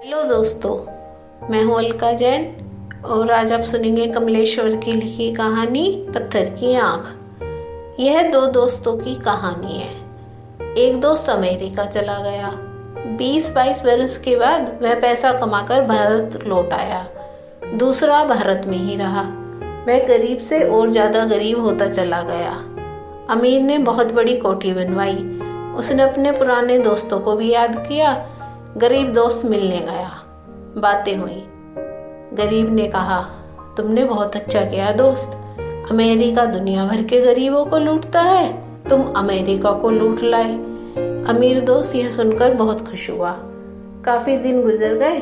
Hello दोस्तों, मैं हूँ अलका जैन और आज आप सुनेंगे कमलेश्वर की लिखी कहानी पत्थर की आँख। यह दो दोस्तों की कहानी है। एक दोस्त अमेरिका चला गया। 20-22 बरस के बाद वह पैसा कमाकर भारत लौट आया। दूसरा भारत में ही रहा। वह गरीब से और ज़्यादा गरीब होता चला गया। अमीर ने बहुत बड़ी कोठी बनवाई। उसने अपने पुराने दोस्तों को भी याद किया। गरीब दोस्त मिलने गया। बातें हुई। गरीब ने कहा, तुमने बहुत अच्छा किया दोस्त। अमेरिका दुनिया भर के गरीबों को लूटता है, तुम अमेरिका को लूट लाए। अमीर दोस्त यह सुनकर बहुत खुश हुआ। काफी दिन गुजर गए।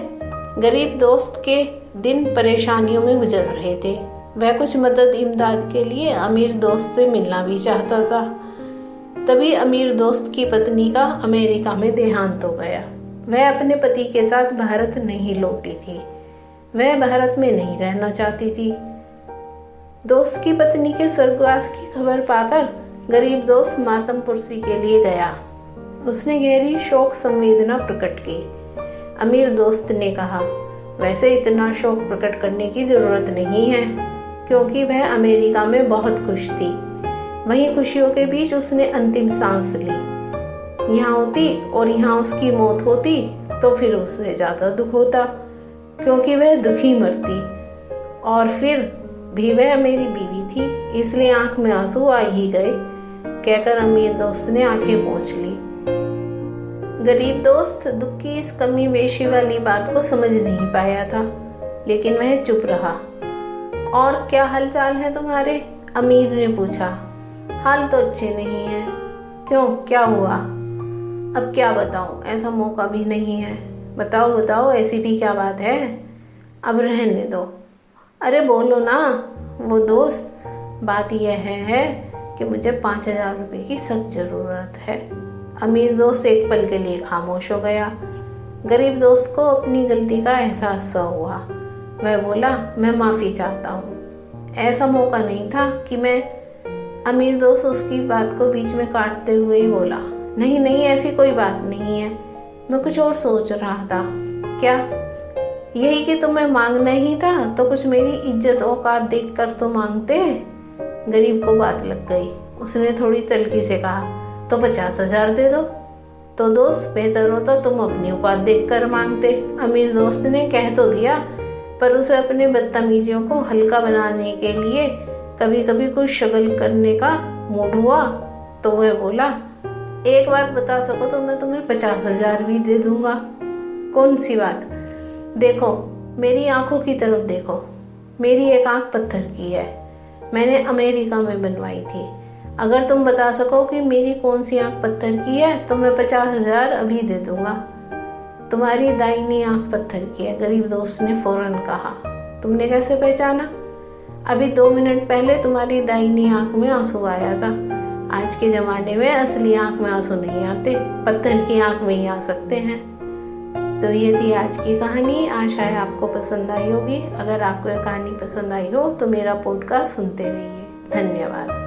गरीब दोस्त के दिन परेशानियों में गुजर रहे थे। वह कुछ मदद इमदाद के लिए अमीर दोस्त से मिलना भी चाहता था। तभी अमीर दोस्त की पत्नी का अमेरिका में देहांत हो गया। वह अपने पति के साथ भारत नहीं लौटी थी। वह भारत में नहीं रहना चाहती थी। दोस्त की पत्नी के स्वर्गवास की खबर पाकर गरीब दोस्त मातम पुरसी के लिए गया। उसने गहरी शोक संवेदना प्रकट की। अमीर दोस्त ने कहा, वैसे इतना शोक प्रकट करने की जरूरत नहीं है, क्योंकि वह अमेरिका में बहुत खुश थी। वहीं खुशियों के बीच उसने अंतिम सांस ली। यहाँ होती और यहाँ उसकी मौत होती तो फिर उसे ज्यादा दुख होता, क्योंकि वह दुखी मरती। और फिर भी वह मेरी बीवी थी, इसलिए आंख में आंसू आ ही गए, कहकर अमीर दोस्त ने आंखें पोंछ ली। गरीब दोस्त दुख की इस कमी बेशी वाली बात को समझ नहीं पाया था, लेकिन वह चुप रहा। और क्या हालचाल है तुम्हारे? अमीर ने पूछा। हाल तो अच्छे नहीं है। क्यों, क्या हुआ? अब क्या बताऊं, ऐसा मौका भी नहीं है। बताओ बताओ, ऐसी भी क्या बात है? अब रहने दो। अरे बोलो ना। वो दोस्त, बात यह है कि मुझे 5,000 रुपये की सख्त जरूरत है। अमीर दोस्त एक पल के लिए खामोश हो गया। गरीब दोस्त को अपनी गलती का एहसास हुआ। वह बोला, मैं माफी चाहता हूँ, ऐसा मौका नहीं था कि मैं। अमीर दोस्त उसकी बात को बीच में काटते हुए बोला, नहीं नहीं, ऐसी कोई बात नहीं है, मैं कुछ और सोच रहा था। क्या? यही कि तुम्हें मांगना ही था तो कुछ मेरी इज्जत औकात देख कर तो मांगते। गरीब को बात लग गई। उसने थोड़ी तल्खी से कहा, तो 50,000 दे दो। तो दोस्त, बेहतर होता तुम अपनी औकात देख कर मांगते। अमीर दोस्त ने कह तो दिया, पर उसे अपने बदतमीजियों को हल्का बनाने के लिए कभी कभी कुछ शगल करने का मूड हुआ, तो वह बोला, एक बात बता सको तो मैं तुम्हें 50,000 भी दे दूंगा। कौन सी बात? देखो, मेरी आंखों की तरफ देखो। मेरी एक आंख पत्थर की है, मैंने अमेरिका में बनवाई थी। अगर तुम बता सको कि मेरी कौन सी आंख पत्थर की है तो मैं 50,000 अभी दे दूंगा। तुम्हारी दाहिनी आंख पत्थर की है, गरीब दोस्त ने फौरन कहा। तुमने कैसे पहचाना? अभी 2 मिनट पहले तुम्हारी दाहिनी आंख में आंसू आया था। आज के ज़माने में असली आंख में आंसू नहीं आते, पत्थर की आंख में ही आ सकते हैं। तो ये थी आज की कहानी। आशा है आपको पसंद आई होगी। अगर आपको यह कहानी पसंद आई हो तो मेरा पॉडकास्ट सुनते रहिए। धन्यवाद।